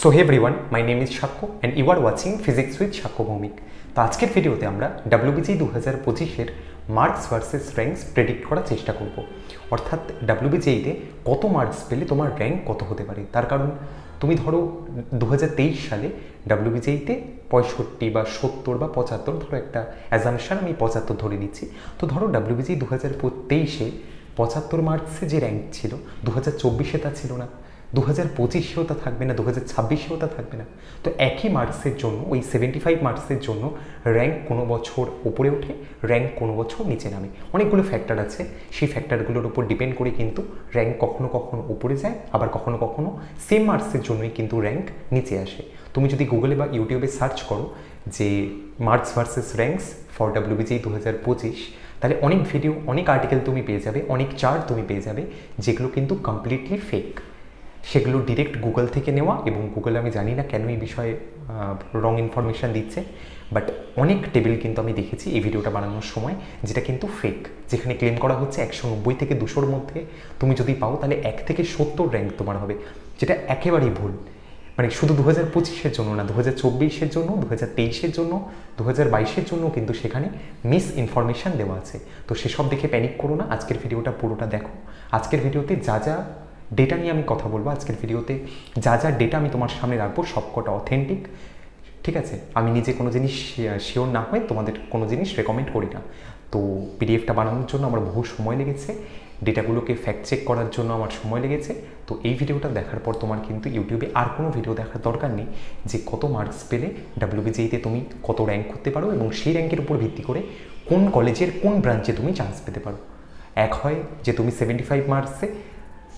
So hey everyone, my name is Shakko and you are watching Physics with Shakko Bhomik। তো আজকের ভিডিওতে আমরা WBGE 2025 এর marks versus ranks predict করার চেষ্টা করব। অর্থাৎ WBGE তে কত মার্কস পেলে তোমার র্যাঙ্ক কত হতে পারে। তার কারণ তুমি ধরো 2023 সালে WBGE তে 65 বা 70 বা 75, ধরো একটা অ্যাজাম্পশন আমি 75 ধরে নিচ্ছি। তো ধরো WBGE 2023-এ 75 মার্কসে যে র্যাঙ্ক ছিল 2024-এ তা ছিল না, 2025-এও তা থাকবে না, 2026-এও তা থাকবে না। তো একই মার্কসের জন্য, ওই 75 মার্কসের জন্য র্যাঙ্ক কোনো বছর উপরে ওঠে, র্যাঙ্ক কোনো বছর নিচে নামে। অনেকগুলো ফ্যাক্টর আছে, সেই ফ্যাক্টরগুলোর উপর ডিপেন্ড করে কিন্তু র্যাঙ্ক কখনো কখনো উপরে যায়, আবার কখনো কখনো সেম মার্কসের জন্যই কিন্তু র্যাঙ্ক নিচে আসে। তুমি যদি গুগলে বা ইউটিউবে সার্চ করো যে marks versus ranks for WBGE 2025, তাহলে অনেক ভিডিও, অনেক আর্টিকেল তুমি পেয়ে যাবে, অনেক চার্ট তুমি পেয়ে যাবে, যেগুলো কিন্তু কমপ্লিটলি ফেক। সেগুলো ডিরেক্ট গুগল থেকে নেওয়া, এবং গুগল আমি জানি না কেন এই বিষয়ে রং ইনফরমেশান দিচ্ছে, বাট অনেক টেবিল কিন্তু আমি দেখেছি এই ভিডিওটা বানানোর সময় যেটা কিন্তু ফেক, যেখানে ক্লেম করা হচ্ছে 190 থেকে 200-র মধ্যে তুমি যদি পাও তাহলে 1 থেকে 70 র্যাঙ্ক তোমার হবে, যেটা একেবারেই ভুল। মানে শুধু 2025-এর জন্য না, 2024-এর জন্য, 2023-এর জন্য, 2022-এর জন্য কিন্তু সেখানে মিস ইনফরমেশান দেওয়া আছে। তো সেসব দেখে প্যানিক করো না, আজকের ভিডিওটা পুরোটা দেখো। আজকের ভিডিওতে যা যা ডেটা নিয়ে আমি কথা বলবো, আজকের ভিডিওতে যা যা ডেটা আমি তোমার সামনে রাখবো সবকটা অথেন্টিক, ঠিক আছে? আমি নিজে কোনো জিনিস শিওর না হয়ে তোমাদের কোনো জিনিস রেকমেন্ড করি না। তো পিডিএফটা বানানোর জন্য আমার বহু সময় লেগেছে, ডেটাগুলোকে ফ্যাক্ট চেক করার জন্য আমার সময় লেগেছে। তো এই ভিডিওটা দেখার পর তোমার কিন্তু ইউটিউবে আর কোনো ভিডিও দেখার দরকার নেই যে কত মার্কস পেলে WBGE-তে তুমি কত র্যাঙ্ক করতে পারো, এবং সেই র্যাঙ্কের উপর ভিত্তি করে কোন কলেজের কোন ব্রাঞ্চে তুমি চান্স পেতে পারো। এক হয় যে তুমি 75 মার্কসে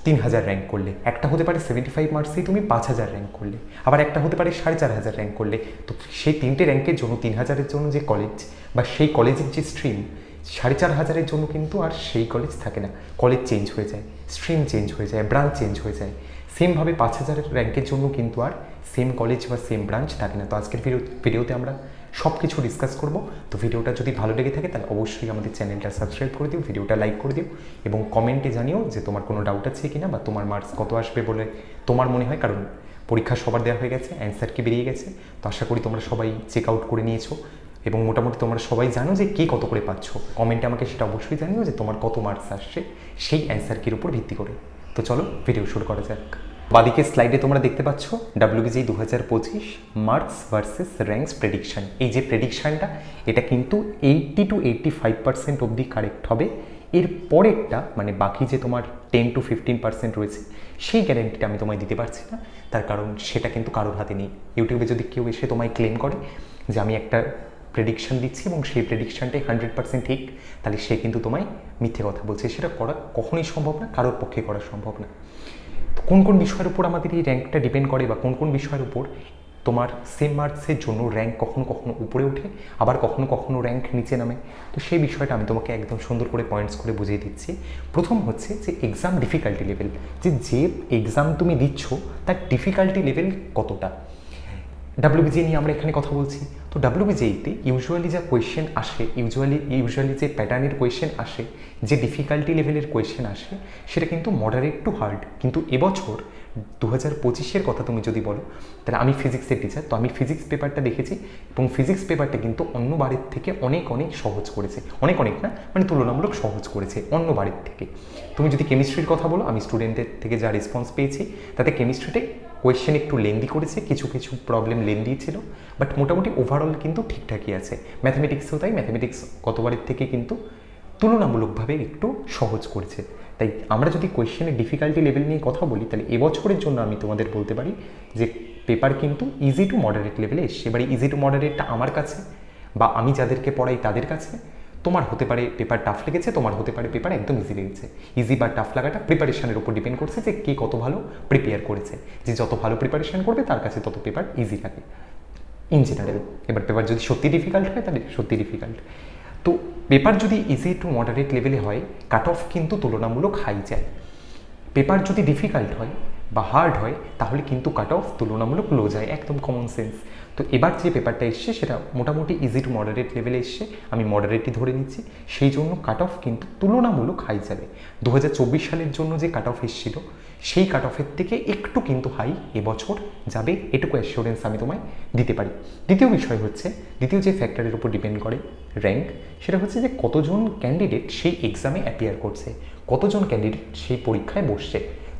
3000 র্যাঙ্ক করলে, একটা হতে পারে 75 মার্কসেই তুমি 5000 র্যাঙ্ক করলে, আবার একটা হতে পারে 4500 র্যাঙ্ক করলে। তো সেই তিনটে র্যাঙ্কের জন্য 3000-এর জন্য যে কলেজ বা সেই কলেজের যে স্ট্রিম, 4500-এর জন্য কিন্তু আর সেই কলেজ থাকে না, কলেজ চেঞ্জ হয়ে যায়, স্ট্রিম চেঞ্জ হয়ে যায়, ব্রাঞ্চ চেঞ্জ হয়ে যায়। সেমভাবে 5000-এর র্যাঙ্কের জন্য কিন্তু আর সেম কলেজ বা সেম ব্রাঞ্চ থাকে না। তো আজকের ভিডিওতে আমরা সব কিছু ডিসকাস করব। তো ভিডিওটা যদি ভালো লেগে থাকে তাহলে অবশ্যই আমাদের চ্যানেলটা সাবস্ক্রাইব করে দিও, ভিডিওটা লাইক করে দিও, এবং কমেন্টে জানিও যে তোমার কোনো ডাউট আছে কিনা, বা তোমার মার্কস কত আসবে বলে তোমার মনে হয়। কারণ পরীক্ষা সবার দেওয়া হয়ে গেছে, অ্যান্সার কি বেরিয়ে গেছে। তো আশা করি তোমরা সবাই চেক আউট করে নিয়েছো, এবং মোটামুটি তোমরা সবাই জানো যে কে কত করে পাচ্ছ। কমেন্টে আমাকে সেটা অবশ্যই জানিও যে তোমার কত মার্কস আসছে সেই অ্যান্সার কির উপর ভিত্তি করে। তো চলো ভিডিও শুরু করা যাক। বাদিকে স্লাইডে তোমরা দেখতে পাচ্ছ WBGE 2025 marks versus ranks prediction. এই যে প্রেডিকশানটা, এটা কিন্তু 80 to 85% অবধি কারেক্ট হবে। এর পরেরটা মানে বাকি যে তোমার 10 to 15% রয়েছে, সেই গ্যারেন্টিটা আমি তোমায় দিতে পারছি না, তার কারণ সেটা কিন্তু কারোর হাতে নেই। ইউটিউবে যদি কেউ এসে তোমায় ক্লেম করে যে আমি একটা প্রেডিকশান দিচ্ছি এবং সেই প্রেডিকশানটাই 100% ঠিক, তাহলে সে কিন্তু তোমায় মিথ্যে কথা বলছে। সেটা করা কখনোই সম্ভব না, কারোর পক্ষে করা সম্ভব না। কোন কোন বিষয়ের উপর আমাদের এই র্যাঙ্কটা ডিপেন্ড করে, বা কোন কোন বিষয়ের উপর তোমার সেম মার্কসের জন্য র্যাঙ্ক কখনো কখনো উপরে ওঠে, আবার কখনো কখনো র্যাঙ্ক নিচে নামে। তো সেই বিষয়টা আমি তোমাকে একদম সুন্দর করে পয়েন্টস করে বুঝিয়ে দিচ্ছি। প্রথম হচ্ছে যে এক্সাম ডিফিকাল্টি লেভেল, যে এক্সাম তুমি দিচ্ছ তার ডিফিকাল্টি লেভেল কতটা। WBGE নিয়ে আমরা এখানে কথা বলছি। তো WBGE-তে ইউজুয়ালি যা কোয়েশ্চেন আসে, ইউজুয়ালি যে প্যাটার্নের কোয়েশ্চেন আসে, যে ডিফিকাল্টি লেভেলের কোয়েশ্চেন আসে, সেটা কিন্তু মডারেট টু হার্ড। কিন্তু এবছর 2025-এর কথা তুমি যদি বলো, তাহলে আমি ফিজিক্সের টিচার, তো আমি ফিজিক্স পেপারটা দেখেছি, এবং ফিজিক্স পেপারটা কিন্তু অন্য বারের থেকে অনেক অনেক সহজ করেছে। অনেক না, মানে তুলনামূলক সহজ করেছে অন্য বারের থেকে। তুমি যদি কেমিস্ট্রির কথা বলো, আমি স্টুডেন্টের থেকে যা রেসপন্স পেয়েছি তাতে কেমিস্ট্রিতে কোয়েশ্চেন একটু লেন্দি করেছে, কিছু কিছু প্রবলেম লেন্দি ছিল, বাট মোটামুটি ওভারঅল কিন্তু ঠিকঠাকই আছে। ম্যাথামেটিক্সেও তাই, ম্যাথামেটিক্স গতবারের থেকে কিন্তু তুলনামূলকভাবে একটু সহজ করেছে। তাই আমরা যদি কোয়েশ্চেনের ডিফিকাল্টি লেভেল নিয়ে কথা বলি, তাহলে এবছরের জন্য আমি তোমাদের বলতে পারি যে পেপার কিন্তু ইজি টু মডারেট লেভেলে এসছে। এবারে ইজি টু মডারেটটা আমার কাছে বা আমি যাদেরকে পড়াই তাদের কাছে, তোমার হতে পারে পেপার টাফ লেগেছে, তোমার হতে পারে পেপার একদম ইজি লেগেছে। ইজি বা টাফ লাগাটা প্রিপারেশনের উপর ডিপেন্ড করছে যে কে কত ভালো প্রিপেয়ার করেছে। যে যত ভালো প্রিপারেশন করবে তার কাছে তত পেপার ইজি লাগে ইন জেনারেল। এবার পেপার যদি সত্যি ডিফিকাল্ট হয় তাহলে সত্যি ডিফিকাল্ট। তো পেপার যদি ইজি টু মডারেট লেভেলে হয়, কাট অফ কিন্তু তুলনামূলক হাই যায়। পেপার যদি ডিফিকাল্ট হয় বা হার্ড হয়, তাহলে কিন্তু কাট অফ তুলনামূলক লো যায়, একদম কমন সেন্স। তো এবার যে পেপারটা এসছে সেটা মোটামুটি ইজি টু মডারেট লেভেলে এসছে, আমি মডারেটই ধরে নিচ্ছি, সেই জন্য কাট অফ কিন্তু তুলনামূলক হাই যাবে। 2024 সালের জন্য যে কাট অফ এসেছিল সেই কাট অফের থেকে একটু কিন্তু হাই এবছর যাবে, এটুকু অ্যাসিওরেন্স আমি তোমায় দিতে পারি। দ্বিতীয় বিষয় হচ্ছে, দ্বিতীয় যে ফ্যাক্টরের উপর ডিপেন্ড করে র্যাঙ্ক, সেটা হচ্ছে যে কতজন ক্যান্ডিডেট সেই এক্সামে অ্যাপিয়ার করছে, কতজন ক্যান্ডিডেট সেই পরীক্ষায় বসছে।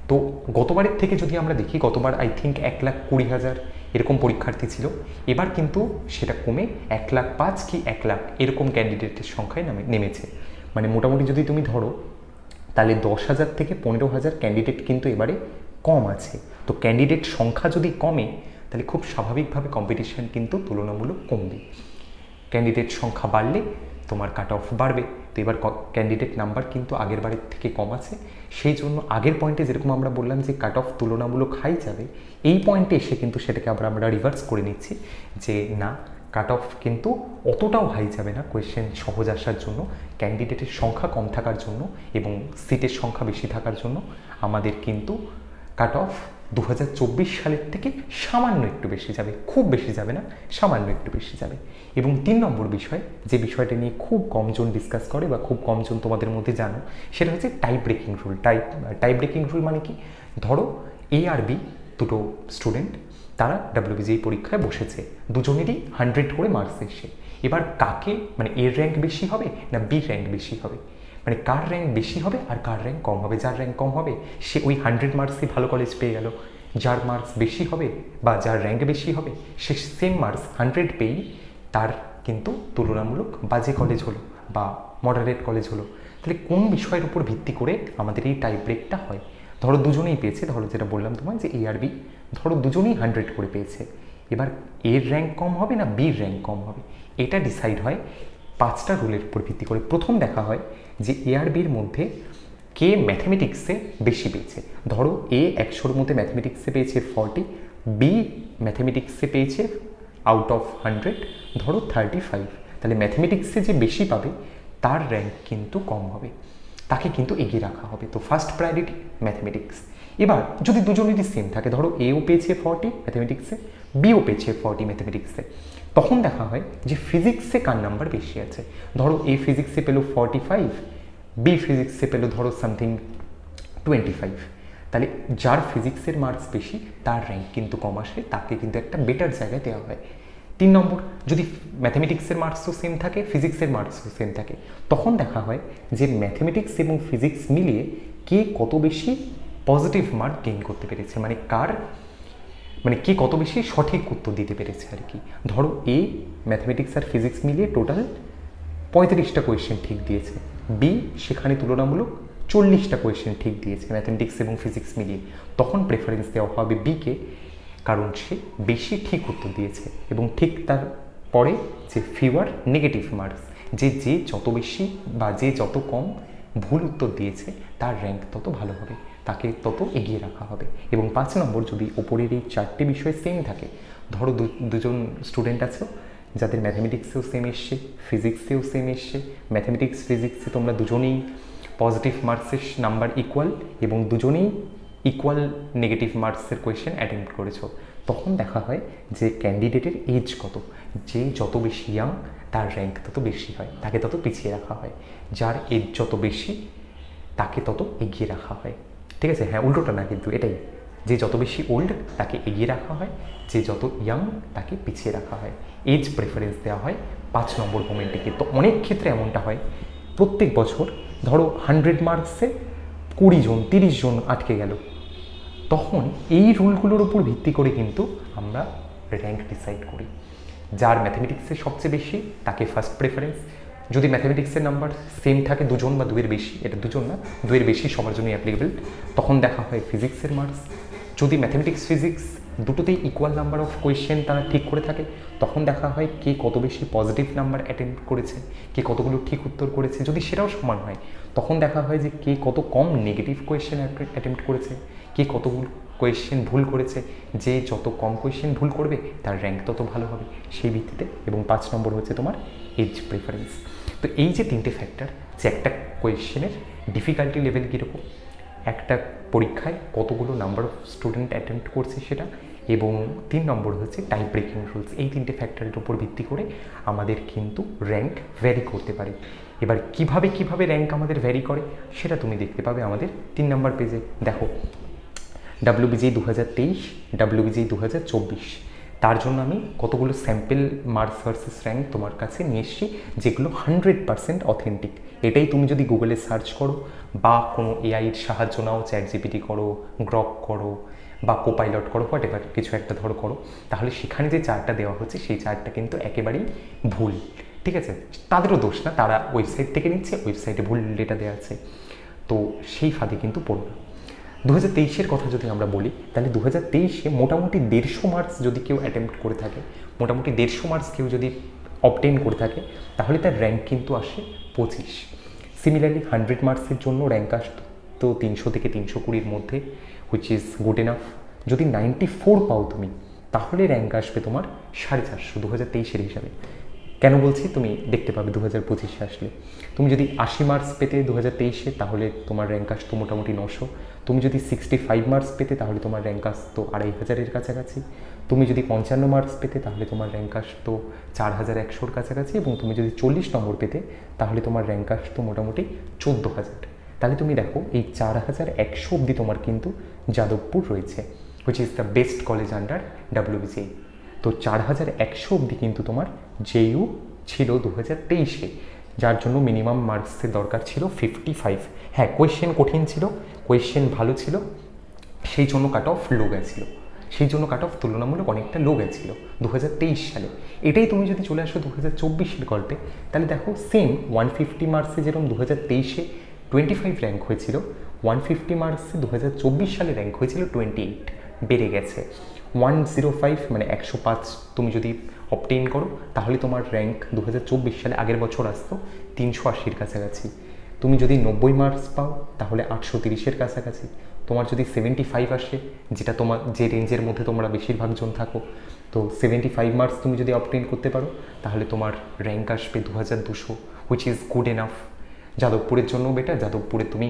তো গতবারের থেকে যদি আমরা দেখি, গতবার আই থিঙ্ক 1,20,000 এরকম পরীক্ষার্থী ছিল, এবার কিন্তু সেটা কমে 1,05,000 কি 1,00,000 এরকম ক্যান্ডিডেটের সংখ্যায় নেমেছে। মানে মোটামুটি যদি তুমি ধরো, তাহলে 10,000 থেকে 15,000 ক্যান্ডিডেট কিন্তু এবারে কম আছে। তো ক্যান্ডিডেট সংখ্যা যদি কমে, তাহলে খুব স্বাভাবিকভাবে কম্পিটিশন কিন্তু তুলনামূলক কমবে। ক্যান্ডিডেট সংখ্যা বাড়লে তোমার কাট অফ বাড়বে। তো এবার ক্যান্ডিডেট নাম্বার কিন্তু আগের বারের থেকে কম আছে, সেই জন্য আগের পয়েন্টে যেরকম আমরা বললাম যে কাট অফ তুলনামূলক হাই যাবে, এই পয়েন্টে এসে কিন্তু সেটাকে আবার আমরা রিভার্স করে নিচ্ছি যে না, কাট অফ কিন্তু অতটাও হাই যাবে না কোয়েশ্চেন সহজ আসার জন্য, ক্যান্ডিডেটের সংখ্যা কম থাকার জন্য এবং সিটের সংখ্যা বেশি থাকার জন্য আমাদের কিন্তু কাট অফ 2024 সালের থেকে সামান্য একটু বেশি যাবে, খুব বেশি যাবে না, সামান্য একটু বেশি যাবে। এবং 3 নম্বর বিষয়, যে বিষয়টা নিয়ে খুব কমজন ডিসকাস করে বা খুব কমজন তোমাদের মধ্যে জানো, সেটা হচ্ছে tie breaking rule. Tie breaking rule মানে কি? ধরো এ আর বি দুটো স্টুডেন্ট, তারা WBGE পরীক্ষায় বসেছে, দুজনেরই 100 করে মার্কস এসে। এবার কাকে, মানে এর র্যাঙ্ক বেশি হবে না বির র্যাঙ্ক বেশি হবে, মানে কার র্যাঙ্ক বেশি হবে আর কার র্যাঙ্ক কম হবে? যার র্যাঙ্ক কম হবে সে ওই 100 মার্কসই ভালো কলেজ পেয়ে গেল। যার মার্কস বেশি হবে বা যার র্যাঙ্ক বেশি হবে, সে সেম মার্কস 100 পেয়েই তার কিন্তু তুলনামূলক বাজে কলেজ হলো বা মডারেট কলেজ হলো। তাহলে কোন বিষয়ের উপর ভিত্তি করে আমাদের এই টাই ব্রেকটা হয়? ধরো দুজনেই পেয়েছে, ধরো যেটা বললাম তোমায় যে এ আর বি, ধরো দুজনেই 100 করে পেয়েছে। এবার এর র্যাঙ্ক কম হবে না বির র্যাঙ্ক কম হবে, এটা ডিসাইড হয় 5টা রুলের উপর ভিত্তি করে। প্রথম দেখা হয় যে এ আর বির মধ্যে কে ম্যাথমেটিক্সে বেশি পেয়েছে। ধরো এ 100-র মধ্যে ম্যাথমেটিক্সে পেয়েছে 40, বি ম্যাথমেটিক্সে পেয়েছে আউট অফ 100 ধরো 35। তাহলে ম্যাথমেটিক্সে যে বেশি পাবে তার র্যাঙ্ক কিন্তু কম হবে, তাকে কিন্তু এগিয়ে রাখা হবে। তো ফার্স্ট প্রায়োরিটি ম্যাথমেটিক্স। এবার যদি দুজনেরই সেম থাকে, ধরো এও পেয়েছে 40 ম্যাথমেটিক্সে, বিও পেয়েছে 40 ম্যাথমেটিক্সে, তখন দেখা হয় যে ফিজিক্সে কার নাম্বার বেশি আছে। ধরো এ ফিজিক্সে পেলো 45, বি ফিজিক্সে পেলো ধরো সামথিং 25। তাহলে যার ফিজিক্সের মার্কস বেশি তার র্যাঙ্ক কিন্তু কম আসে, তাকে কিন্তু একটা বেটার জায়গায় দেওয়া হয়। 3 নম্বর, যদি ম্যাথমেটিক্সের মার্কসও সেম থাকে, ফিজিক্সের মার্কসও সেম থাকে, তখন দেখা হয় যে ম্যাথমেটিক্স এবং ফিজিক্স মিলিয়ে কে কত বেশি পজিটিভ মার্ক গেইন করতে পেরেছে, মানে কে কত বেশি সঠিক উত্তর দিতে পেরেছে আর কি। ধরো এ ম্যাথমেটিক্স আর ফিজিক্স মিলিয়ে টোটাল 35টা কোয়েশ্চেন ঠিক দিয়েছে, বি সেখানে তুলনামূলক 40টা কোয়েশ্চেন ঠিক দিয়েছে ম্যাথমেটিক্স এবং ফিজিক্স মিলিয়ে, তখন প্রেফারেন্স দেওয়া হবে বিকে, কারণ সে বেশি ঠিক উত্তর দিয়েছে। এবং ঠিক তার পরে যে ফিওয়ার নেগেটিভ মার্কস, যে যত বেশি বা যে যত কম ভুল উত্তর দিয়েছে তার র্যাঙ্ক তত ভালো হবে, তাকে তত এগিয়ে রাখা হবে। এবং 5 নম্বর, যদি ওপরের এই 4টে বিষয় সেম থাকে, ধরো দুজন স্টুডেন্ট আছে যাদের ম্যাথমেটিক্সেও সেম এসছে, ফিজিক্সেও সেম এসছে, ম্যাথমেটিক্স ফিজিক্সে তোমরা দুজনেই পজিটিভ মার্কসের নাম্বার ইকুয়াল এবং দুজনেই ইকুয়াল নেগেটিভ মার্কসের কোয়েশ্চেন অ্যাটেম্প্ট করেছো, তখন দেখা হয় যে ক্যান্ডিডেটের এজ কত, যে যত বেশি ইয়াং তার র্যাঙ্ক তত বেশি হয়, তাকে তত পিছিয়ে রাখা হয়, যার এজ যত বেশি তাকে তত এগিয়ে রাখা হয়। ঠিক আছে? হ্যাঁ, উল্টোটা না কিন্তু, এটাই, যে যত বেশি ওল্ড তাকে এগিয়ে রাখা হয়, যে যত ইয়াং তাকে পিছিয়ে রাখা হয়। এজ প্রেফারেন্স দেওয়া হয় 5 নম্বর মোমেন্টে। তো অনেক ক্ষেত্রে এমনটা হয়, প্রত্যেক বছর ধরো 100 মার্কসে 20 জন 30 জন আটকে গেল, তখন এই রুলগুলোর উপর ভিত্তি করে কিন্তু আমরা র্যাঙ্ক ডিসাইড করি। যার ম্যাথমেটিক্সের সবচেয়ে বেশি তাকে ফার্স্ট প্রেফারেন্স, যদি ম্যাথমেটিক্সের নাম্বার সেম থাকে 2 জন বা 2-এর বেশি, এটা 2 জন না, 2-এর বেশি সবার জন্য অ্যাপ্লিকেবল, তখন দেখা হয় ফিজিক্সের মার্কস। যদি ম্যাথমেটিক্স ফিজিক্স দুটোতেই ইকুয়াল নাম্বার অফ কোয়েশ্চেন তারা ঠিক করে থাকে, তখন দেখা হয় কে কত বেশি পজিটিভ নাম্বার অ্যাটেম্প্ট করেছে, কে কতগুলো ঠিক উত্তর করেছে। যদি সেটাও সমান হয়, তখন দেখা হয় যে কে কত কম নেগেটিভ কোয়েশ্চেন অ্যাটেম্প্ট করেছে, কে কতগুলো কোয়েশ্চেন ভুল করেছে। যে যত কম কোয়েশ্চেন ভুল করবে তার র্যাঙ্ক তত ভালো হবে সেই ভিত্তিতে। এবং 5 নম্বর হচ্ছে তোমার এজ প্রেফারেন্স। তো এই যে 3টে ফ্যাক্টর, যে একটা কোয়েশ্চেনের ডিফিকাল্টি লেভেল কীরকম, একটা পরীক্ষায় কতগুলো নাম্বার অফ স্টুডেন্ট অ্যাটেম্প্ট করছে সেটা, এবং 3 নম্বর হচ্ছে টাই ব্রেকিং রুলস, এই 3টে ফ্যাক্টরের উপর ভিত্তি করে আমাদের কিন্তু র্যাঙ্ক ভ্যারি করতে পারে। এবার কিভাবে র্যাঙ্ক আমাদের ভ্যারি করে সেটা তুমি দেখতে পাবে আমাদের 3 নম্বর পেজে। দেখো, WBJEE 2023, WBJEE 2024, তার জন্য আমি কতগুলো স্যাম্পেল মার্কস ভার্সেস র্যাঙ্ক তোমার কাছে নিয়ে এসেছি, যেগুলো 100% অথেন্টিক। এটাই তুমি যদি গুগলে সার্চ করো বা কোনো এআইয়ের সাহায্য নাও, ChatGPT করো, গ্রক করো বা কোপাইলট করো, হোয়াট এভার কিছু একটা ধরো করো, তাহলে সেখানে যে চার্টটা দেওয়া হচ্ছে সেই চার্টটা কিন্তু একেবারেই ভুল। ঠিক আছে, তাদেরও দোষ না, তারা ওয়েবসাইট থেকে নিচ্ছে, ওয়েবসাইটে ভুল ডেটা দেওয়া আছে, তো সেই ফাঁদে কিন্তু পড়ো না। 2023-এর কথা যদি আমরা বলি, তাহলে 2023-এ মোটামুটি 150 মার্কস যদি কেউ অ্যাটেম্প্ট করে থাকে, মোটামুটি 150 মার্কস কেউ যদি অবটেন করে থাকে, তাহলে তার র্যাঙ্ক কিন্তু আসে 25। সিমিলারলি 100 মার্কসের জন্য র্যাঙ্ক আসতো তো 300 থেকে 320-র মধ্যে, হুইচ ইজ গুড এনাফ। যদি 94 পাও তুমি, তাহলে র্যাঙ্ক আসবে তোমার 450 2023-এর হিসাবে। কেন বলছি, তুমি দেখতে পাবে 2025-এ আসলে। তুমি যদি 80 মার্কস পেতে 2023-এ, তাহলে তোমার র্যাঙ্ক আসতো মোটামুটি 900। তুমি যদি 65 মার্কস পেতে, তাহলে তোমার র্যাঙ্ক আসতো 2500-এর কাছাকাছি। তুমি যদি 55 মার্কস পেতে, তাহলে তোমার র্যাঙ্ক আসতো 4100-র কাছাকাছি। এবং তুমি যদি 40 নম্বর পেতে, তাহলে তোমার র্যাঙ্ক আসতো মোটামুটি 14000। তাহলে তুমি দেখো, এই 4100 অবধি তোমার কিন্তু যাদবপুর রয়েছে, which is the best college under WBJEE। তো 4100 অবধি কিন্তু তোমার JU ছিল 2023-এ, যার জন্য মিনিমাম মার্কসের দরকার ছিল 55। হ্যাঁ, কোয়েশ্চেন কঠিন ছিল, কোয়েশ্চেন ভালো ছিল, সেই জন্য কাট অফ লো গেছিলো, সেই জন্য কাট অফ তুলনামূলক অনেকটা লো গেছিলো 2023 সালে। এটাই তুমি যদি চলে আসো 2024-এর গল্পে, তাহলে দেখো সেম 150 মার্কসে যেরকম 2023-এ 25 র্যাঙ্ক হয়েছিল, 150 মার্কসে 2024 সালে র্যাঙ্ক হয়েছিল 28, বেড়ে গেছে 105, মানে 105 তুমি যদি অবটেইন করো, তাহলে তোমার র্যাঙ্ক 2024 সালে আগের বছর আসতো 380-র কাছাকাছি। তুমি যদি 90 মার্কস পাও, তাহলে 830-এর কাছাকাছি। তোমার যদি 75 আসে, যেটা তোমার যে রেঞ্জের মধ্যে তোমরা বেশিরভাগ জন থাকো, তো 75 মার্কস তুমি যদি অবটেইন করতে পারো, তাহলে তোমার র্যাঙ্ক আসবে 2200, হুইচ ইজ গুড এনাফ। যাদবপুরের জন্য বেটার। যাদবপুরে তুমি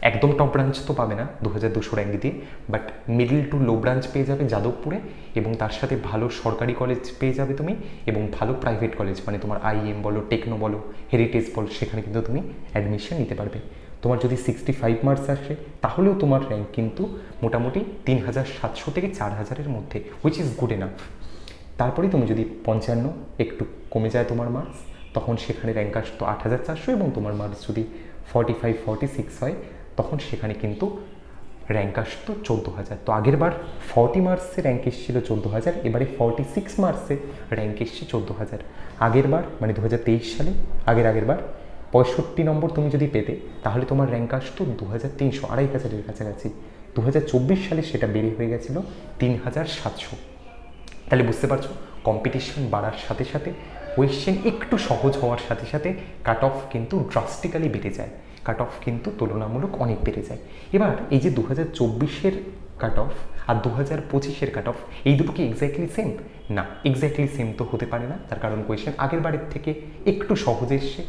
একদম টপ ব্রাঞ্চ তো পাবে না 2200 র্যাঙ্ক দিয়ে, but middle to low branch পেয়ে যাবে যাদবপুরে, এবং তার সাথে ভালো সরকারি কলেজ পেয়ে যাবে তুমি, এবং ভালো প্রাইভেট কলেজ, মানে তোমার IIM বলো, টেকনো বলো, হেরিটেজ বলো, সেখানে কিন্তু তুমি অ্যাডমিশন নিতে পারবে। তোমার যদি 65 মার্কস আসে, তাহলেও তোমার র্যাঙ্ক কিন্তু মোটামুটি 3700 থেকে 4000-এর মধ্যে, হুইচ ইজ গুড এনাফ। তারপরে তুমি যদি 55 একটু কমে যায় তোমার মার্কস, তখন সেখানে র্যাঙ্ক আসতো 8400, এবং তোমার মার্কস যদি 45, 46 হয়, তখন সেখানে কিন্তু র্যাঙ্ক আসতো 14000। তো আগের বার 40 মার্কসে র্যাঙ্ক এসেছিল 14000, এবারে 46 মার্কসে র্যাঙ্ক এসছে 14000। আগের বার মানে 2023 সালে, আগের বার 65 নম্বর তুমি যদি পেতে, তাহলে তোমার র্যাঙ্ক আসতো 2300, 2500-এর কাছাকাছি। 2024 সালে সেটা বেড়ে হয়ে গেছিলো 3700। তাহলে বুঝতে পারছো, কম্পিটিশন বাড়ার সাথে সাথে, কোয়েশ্চেন একটু সহজ হওয়ার সাথে সাথে কাট অফ কিন্তু ড্রাস্টিক্যালি বেড়ে যায়, কাট অফ কিন্তু তুলনামূলক অনেক বেড়ে যায়। এবার এই যে 2024-এর কাট অফ আর 2025-এর কাট অফ, এই দুটো কি এক্স্যাক্টলি সেম? না, এক্স্যাক্টলি সেম তো হতে পারে না, তার কারণ কোয়েশ্চেন আগের বারের থেকে একটু সহজ এসছে,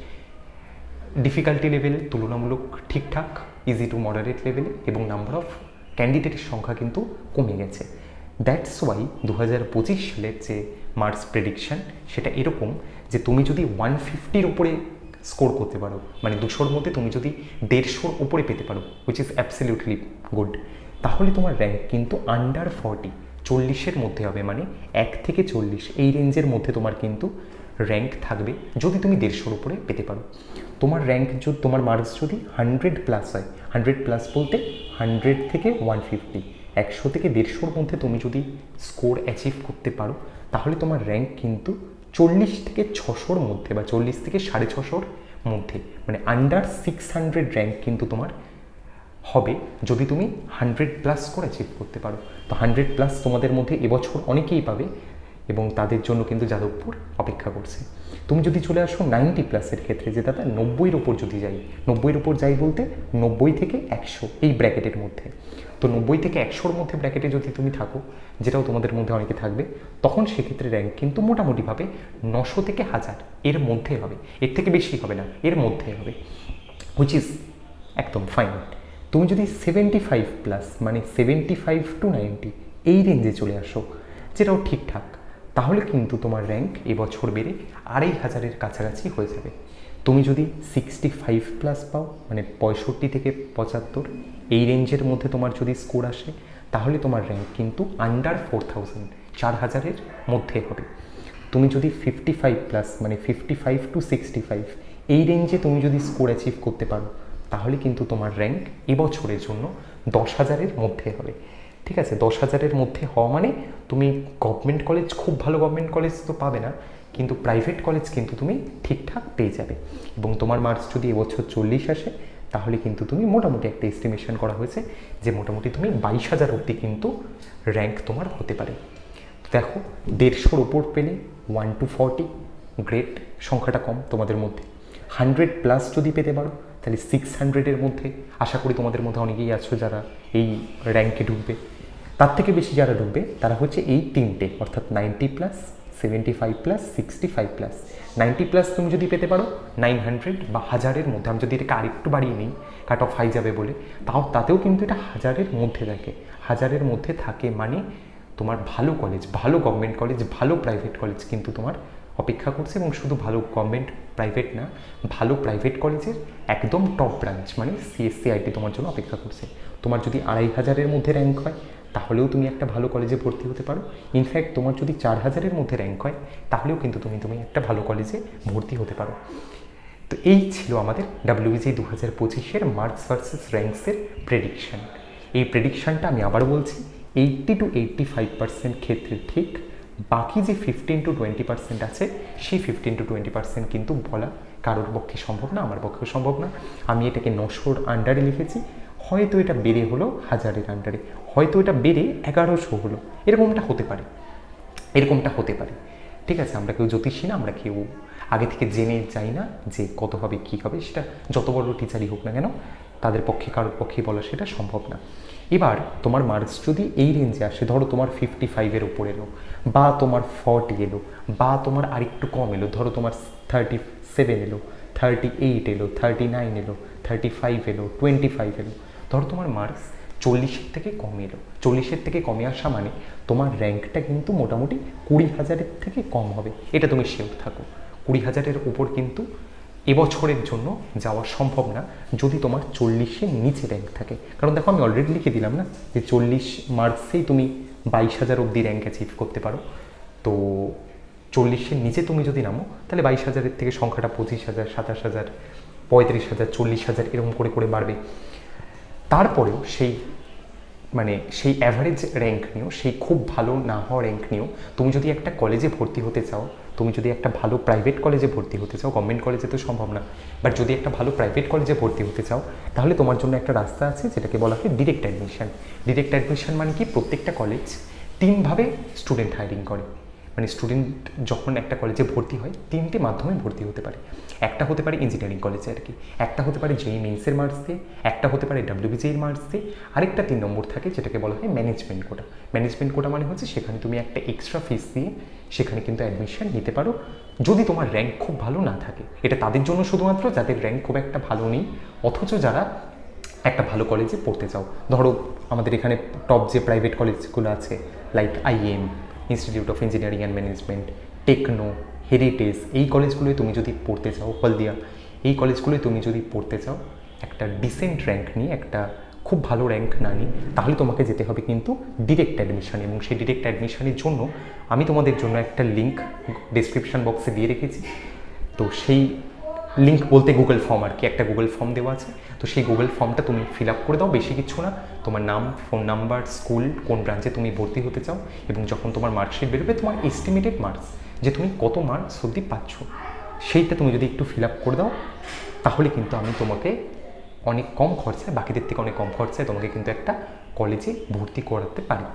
ডিফিকাল্টি লেভেল তুলনামূলক ঠিকঠাক, ইজি টু মডারেট লেভেলে, এবং নাম্বার অফ ক্যান্ডিডেটের সংখ্যা কিন্তু কমে গেছে। দ্যাটস ওয়াই 2025 সালের যে মার্কস প্রেডিকশান, সেটা এরকম যে তুমি যদি 150-র উপরে স্কোর করতে পারো, মানে 200-র মধ্যে তুমি যদি 150-র উপরে পেতে পারো, হুইচ ইজ অ্যাবসলিউটলি গুড, তাহলে তোমার র্যাঙ্ক কিন্তু আন্ডার 40, 40-এর মধ্যে হবে, মানে 1 থেকে 40 এই রেঞ্জের মধ্যে তোমার কিন্তু র্যাঙ্ক থাকবে, যদি তুমি 150-র উপরে পেতে পারো। তোমার র্যাঙ্ক যদি, তোমার মার্কস যদি 100+ হয়, 100+ বলতে 100 থেকে 150, 100 থেকে 150-র মধ্যে তুমি যদি স্কোর অ্যাচিভ করতে পারো, তাহলে তোমার র্যাঙ্ক কিন্তু 40 থেকে 600-র মধ্যে, বা 40 থেকে 650-র মধ্যে, মানে আন্ডার 600 র্যাঙ্ক কিন্তু তোমার হবে, যদি তুমি 100+ স্কোর অ্যাচিভ করতে পারো। তো 100+ তোমাদের মধ্যে এবছর অনেকেই পাবে, এবং তাদের জন্য কিন্তু যাদবপুর অপেক্ষা করছে। তুমি যদি চলে আসো 90+-এর ক্ষেত্রে, যে দাদা 90-এর ওপর যদি যাই, 90-এর ওপর যাই বলতে 90 থেকে 100 এই ব্র্যাকেটের মধ্যে, তো 90 থেকে 100-র মধ্যে ব্র্যাকেটে যদি তুমি থাকো, যেটাও তোমাদের মধ্যে অনেকে থাকবে, তখন সেক্ষেত্রে র্যাঙ্ক কিন্তু মোটামুটিভাবে 900 থেকে 1000 এর মধ্যে হবে, এর থেকে বেশি হবে না, এর মধ্যে হবে, হুইচ ইজ একদম ফাইন। তুমি যদি 75+, মানে 75 to 90 এই রেঞ্জে চলে আসো, যেটাও ঠিকঠাক, তাহলে কিন্তু তোমার র্যাঙ্ক এবছর বেড়ে 2500-এর কাছাকাছি হয়ে যাবে। তুমি যদি 65+ পাও, মানে 65 থেকে 75 এই রেঞ্জের মধ্যে তোমার যদি স্কোর আসে, তাহলে তোমার র্যাঙ্ক কিন্তু আন্ডার 4000, 4000-এর মধ্যে হবে। তুমি যদি 55+, মানে 55 to 65 এই রেঞ্জে তুমি যদি স্কোর অ্যাচিভ করতে পারো, তাহলে কিন্তু তোমার র্যাঙ্ক এবছরের জন্য 10,000-এর মধ্যে হবে। ঠিক আছে, 10,000-এর মধ্যে হওয়া মানে তুমি গভর্নমেন্ট কলেজ, খুব ভালো গভর্নমেন্ট কলেজ তো পাবে না, কিন্তু প্রাইভেট কলেজ কিন্তু তুমি ঠিকঠাক পেয়ে যাবে। এবং তোমার মার্কস যদি এবছর 40 আসে, তাহলে কিন্তু তুমি মোটামুটি একটা এস্টিমেশন করা হয়েছে যে মোটামুটি তুমি 22,000 অবধি কিন্তু র্যাঙ্ক তোমার হতে পারে। দেখো, 150-র উপর পেলে 1 to 40 গ্রেট, সংখ্যাটা কম তোমাদের মধ্যে। 100+ যদি পেতে পারো, তাহলে 600-এর মধ্যে আশা করি তোমাদের মধ্যে অনেকেই আছো যারা এই র্যাঙ্কে ঢুকবে। তার থেকে বেশি যারা ঢুকবে তারা হচ্ছে এই তিনটে, অর্থাৎ 90+, 75+, 65+। 90+ তুমি যদি পেতে পারো 900 বা 1000-এর মধ্যে, আমি যদি এটাকে আরেকটু বাড়িয়ে নিই কাট অফ হাই যাবে বলে, তাতেও কিন্তু এটা 1000-এর মধ্যে থাকে। 1000-এর মধ্যে থাকে মানে তোমার ভালো কলেজ, ভালো গভর্নমেন্ট কলেজ, ভালো প্রাইভেট কলেজ কিন্তু তোমার অপেক্ষা করছে। এবং শুধু ভালো গভর্নমেন্ট প্রাইভেট না, ভালো প্রাইভেট কলেজের একদম টপ ব্রাঞ্চ মানে সিএসসি আইটি তোমার জন্য অপেক্ষা করছে। তোমার যদি 2500-এর মধ্যে র্যাঙ্ক হয়, তাহলেও তুমি একটা ভালো কলেজে ভর্তি হতে পারো। ইনফ্যাক্ট তোমার যদি 4000-এর মধ্যে র্যাঙ্ক হয়, তাহলেও কিন্তু তুমি একটা ভালো কলেজে ভর্তি হতে পারো। তো এই ছিল আমাদের WBJEE 2025-এর মার্কস ভার্সেস র্যাঙ্কসের প্রেডিকশান। এই প্রেডিকশানটা আমি আবার বলছি, 80 to 85% ক্ষেত্রে ঠিক, বাকি যে 15 to 20% আছে, সেই 15 to 20% কিন্তু বলা কারোর পক্ষে সম্ভব না, আমার পক্ষেও সম্ভব না। আমি এটাকে 900-র আন্ডারে লিখেছি, হয়তো এটা বেড়ে হলো 1000-এর আন্ডারে, হয়তো এটা বেড়ে 1100 হলো, এরকমটা হতে পারে, এরকমটা হতে পারে। ঠিক আছে, আমরা কেউ জ্যোতিষী না, আমরা কেউ আগে থেকে জেনে যাই না যে কত হবে কী হবে, সেটা যত বড় টিচারই হোক না কেন, তাদের পক্ষে কারোর পক্ষে বলা সেটা সম্ভব না। এবার তোমার মার্কস যদি এই রেঞ্জে আসে, ধরো তোমার 55-এর ওপর এলো, বা তোমার 40 এলো, বা তোমার আরেকটু কম এলো, ধরো তোমার 37 এলো, 38 এলো, 39 এলো, 35 এলো, 25 এলো, ধরো তোমার মার্কস 40-এর থেকে কমে এলো। 40-এর থেকে কমে আসা মানে তোমার র্যাঙ্কটা কিন্তু মোটামুটি 20,000-এর থেকে কম হবে, এটা তুমি শিওর থাকো। 20,000-এর উপর কিন্তু এবছরের জন্য যাওয়া সম্ভব না যদি তোমার 40-এর নিচে র্যাঙ্ক থাকে। কারণ দেখো, আমি অলরেডি লিখে দিলাম না যে 40 মার্কসেই তুমি 22,000 অবধি র্যাঙ্ক অ্যাচিভ করতে পারো। তো 40-এর নিচে তুমি যদি নামো, তাহলে 22,000-এর থেকে সংখ্যাটা 25,000, 27,000, 35,000, 40,000 এরকম করে করে বাড়বে। তারপরেও সেই অ্যাভারেজ র্যাঙ্ক নিয়েও, সেই খুব ভালো না হওয়া র্যাঙ্ক নিয়েও তুমি যদি একটা কলেজে ভর্তি হতে চাও, তুমি যদি একটা ভালো প্রাইভেট কলেজে ভর্তি হতে চাও, গভর্নমেন্ট কলেজে তো সম্ভব না, বাট যদি একটা ভালো প্রাইভেট কলেজে ভর্তি হতে চাও, তাহলে তোমার জন্য একটা রাস্তা আছে যেটাকে বলা হয় ডিরেক্ট অ্যাডমিশন। ডিরেক্ট অ্যাডমিশন মানে কি, প্রত্যেকটা কলেজ 3ভাবে স্টুডেন্ট হায়ারিং করে। মানে স্টুডেন্ট যখন একটা কলেজে ভর্তি হয়, 3টে মাধ্যমে ভর্তি হতে পারে। একটা হতে পারে ইঞ্জিনিয়ারিং কলেজে আর কি, একটা হতে পারে JEE মেন্সের মার্কস দিয়ে, একটা হতে পারে WBJEE মার্কস দিয়ে, আরেকটা 3 নম্বর থাকে যেটাকে বলা হয় ম্যানেজমেন্ট কোটা। ম্যানেজমেন্ট কোটা মানে হচ্ছে সেখানে তুমি একটা এক্সট্রা ফিস দিয়ে সেখানে কিন্তু অ্যাডমিশন নিতে পারো, যদি তোমার র্যাঙ্ক খুব ভালো না থাকে। এটা তাদের জন্য শুধুমাত্র যাদের র্যাঙ্ক খুব একটা ভালো নেই, অথচ যারা একটা ভালো কলেজে পড়তে চাও। ধরো আমাদের এখানে টপ যে প্রাইভেট কলেজগুলো আছে, like IIM, institute of engineering and management, Techno, Heritage, এই কলেজগুলোয় তুমি যদি পড়তে চাও, হলদিয়া, এই কলেজগুলোয় তুমি যদি পড়তে চাও একটা ডিসেন্ট র্যাঙ্ক নিয়ে, একটা খুব ভালো র্যাঙ্ক না নিয়ে, তাহলে তোমাকে যেতে হবে কিন্তু ডিরেক্ট অ্যাডমিশন। এবং সেই ডিরেক্ট অ্যাডমিশনের জন্য আমি তোমাদের জন্য একটা লিঙ্ক ডেসক্রিপশন বক্সে দিয়ে রেখেছি। তো সেই লিঙ্ক বলতে গুগল ফর্ম আর কি, একটা গুগল ফর্ম দেওয়া আছে। তো সেই গুগল ফর্মটা তুমি ফিল আপ করে দাও, বেশি কিছু না, তোমার নাম, ফোন নাম্বার, স্কুল, কোন ব্রাঞ্চে তুমি ভর্তি হতে চাও, এবং যখন তোমার মার্কশিট বেরোবে, তোমার এস্টিমেটেড মার্কস, যে তুমি কত মার্কস অবধি পাচ্ছ, সেইটা তুমি যদি একটু ফিল আপ করে দাও, তাহলে কিন্তু আমি তোমাকে অনেক কম খরচায়, বাকিদের থেকে অনেক কম খরচায় তোমাকে কিন্তু একটা কলেজে ভর্তি করাতে পারি।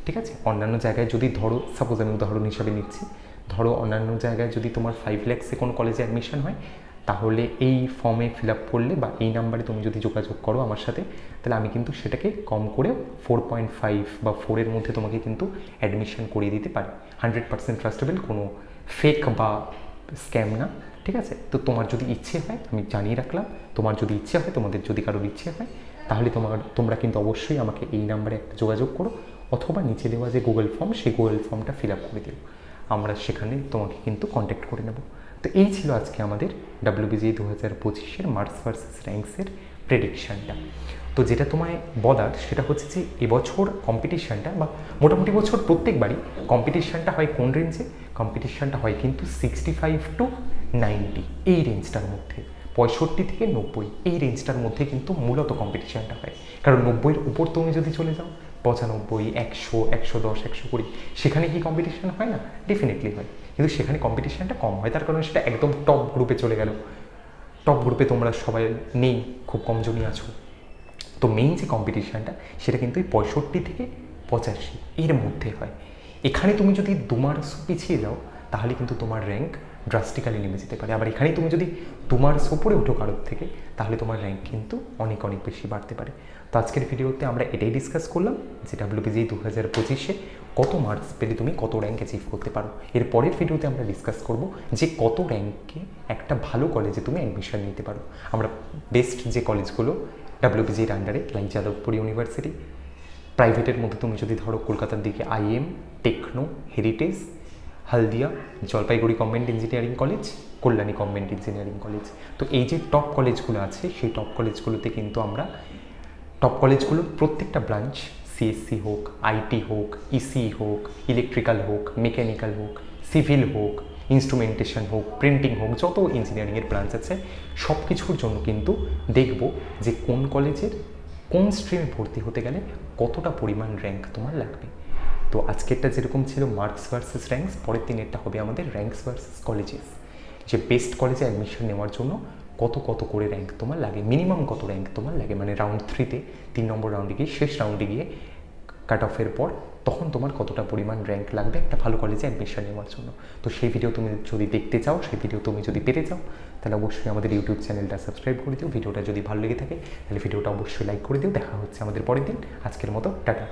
ঠিক আছে, অন্যান্য জায়গায় যদি ধরো, সাপোজ আমি উদাহরণ হিসাবে নিচ্ছি, ধরো অন্যান্য জায়গায় যদি তোমার 5 lakhs-এ কোনো কলেজে অ্যাডমিশন হয়, তাহলে এই ফর্মে ফিল আপ করলে বা এই নাম্বারে তুমি যদি যোগাযোগ করো আমার সাথে, তাহলে আমি কিন্তু সেটাকে কম করে 4.5 বা 4-এর মধ্যে তোমাকে কিন্তু অ্যাডমিশন করিয়ে দিতে পারি। 100% ট্রাস্টেবল, কোনো ফেক বা স্ক্যাম না। ঠিক আছে, তো তোমার যদি ইচ্ছে হয়, আমি জানিয়ে রাখলাম, তোমার যদি ইচ্ছে হয়, তোমাদের যদি কারোর ইচ্ছে হয়, তাহলে তোমরা কিন্তু অবশ্যই আমাকে এই নাম্বারে একটা যোগাযোগ করো, অথবা নিচে দেওয়া যে গুগল ফর্ম, সেই গুগল ফর্মটা ফিল আপ করে দিও, আমরা সেখানে তোমাকে কিন্তু কন্ট্যাক্ট করে নেব। তো এই ছিল আজকে আমাদের WBJEE 2025-এর মার্কস ভার্সেস র্যাঙ্কসের প্রেডিকশানটা। তো যেটা তোমায় বলার সেটা হচ্ছে যে এবছর কম্পিটিশানটা বা মোটামুটি বছর প্রত্যেকবারই কম্পিটিশানটা হয় কোন রেঞ্জে, কম্পিটিশানটা হয় কিন্তু 65 to 90 এই রেঞ্জটার মধ্যে, 65 থেকে 90 এই রেঞ্জটার মধ্যে কিন্তু মূলত কম্পিটিশানটা হয়। কারণ 90-এর উপর তুমি যদি চলে যাও 95, 100, 110, 120, সেখানে কি কম্পিটিশান হয় না? ডেফিনেটলি হয়, কিন্তু সেখানে কম্পিটিশানটা কম হয়, তার কারণ সেটা একদম টপ গ্রুপে চলে গেল। টপ গ্রুপে তোমরা সবাই নেই, খুব কমজনই আছো। তো মেইন যে কম্পিটিশানটা সেটা কিন্তু এই 65 থেকে 85 এর মধ্যে হয়। এখানে তুমি যদি 2 মার্কস পিছিয়ে যাও তাহলে কিন্তু তোমার র্যাঙ্ক ড্রাস্টিক্যালি নেমে যেতে পারে। আবার এখানে তুমি যদি 2 মার্কস ওপরে ওঠো কারোর থেকে তাহলে তোমার র্যাঙ্ক কিন্তু অনেক অনেক বেশি বাড়তে পারে। তো আজকের ভিডিওতে আমরা এটাই ডিসকাস করলাম যে WBJEE 2025-এ কত মার্কস পেলে তুমি কত র্যাঙ্ক অ্যাচিভ করতে পারো। এর পরের ভিডিওতে আমরা ডিসকাস করব যে কত র্যাঙ্কে একটা ভালো কলেজে তুমি অ্যাডমিশন নিতে পারো। আমরা বেস্ট যে কলেজগুলো WBJEE-র আন্ডারে, লাইক যাদবপুর ইউনিভার্সিটি, প্রাইভেটের মধ্যে তুমি যদি ধরো কলকাতার দিকে IIM, Techno, Heritage, Haldia, Jalpaiguri government engineering college, Kalyani government engineering college, তো এই যে টপ কলেজগুলো আছে সেই টপ কলেজগুলোতে কিন্তু আমরা টপ কলেজগুলোর প্রত্যেকটা ব্রাঞ্চ, CSC হোক, IT হোক, ECE হোক, ইলেকট্রিক্যাল হোক, মেকানিক্যাল হোক, সিভিল হোক, ইনস্ট্রুমেন্টেশন হোক, প্রিন্টিং হোক, যত ইঞ্জিনিয়ারিংয়ের ব্রাঞ্চ আছে সব কিছুর জন্য কিন্তু দেখব যে কোন কলেজের কোন স্ট্রিমে ভর্তি হতে গেলে কতটা পরিমাণ র্যাঙ্ক তোমার লাগবে। তো আজকেরটা যেরকম ছিল মার্কস ভার্সেস র্যাঙ্কস, পরের দিনেরটা হবে আমাদের র্যাঙ্কস ভার্সেস কলেজেস, যে বেস্ট কলেজে অ্যাডমিশন নেওয়ার জন্য কত করে র্যাঙ্ক তোমার লাগে, মিনিমাম কত র্যাঙ্ক তোমার লাগে, মানে রাউন্ড 3-তে 3 নম্বর রাউন্ডে গিয়ে শেষ রাউন্ডে গিয়ে কাট অফের পর তখন তোমার কতটা পরিমাণ র্যাঙ্ক লাগবে একটা ভালো কলেজে অ্যাডমিশন নেওয়ার জন্য। তো সেই ভিডিও তুমি যদি দেখতে চাও, সেই ভিডিও তুমি যদি পেতে চাও তাহলে অবশ্যই আমাদের ইউটিউব চ্যানেলটা সাবস্ক্রাইব করে দিও। ভিডিওটা যদি ভালো লেগে থাকে তাহলে ভিডিওটা অবশ্যই লাইক করে দিও। দেখা হচ্ছে আমাদের পরের দিন। আজকের মতো টাটা।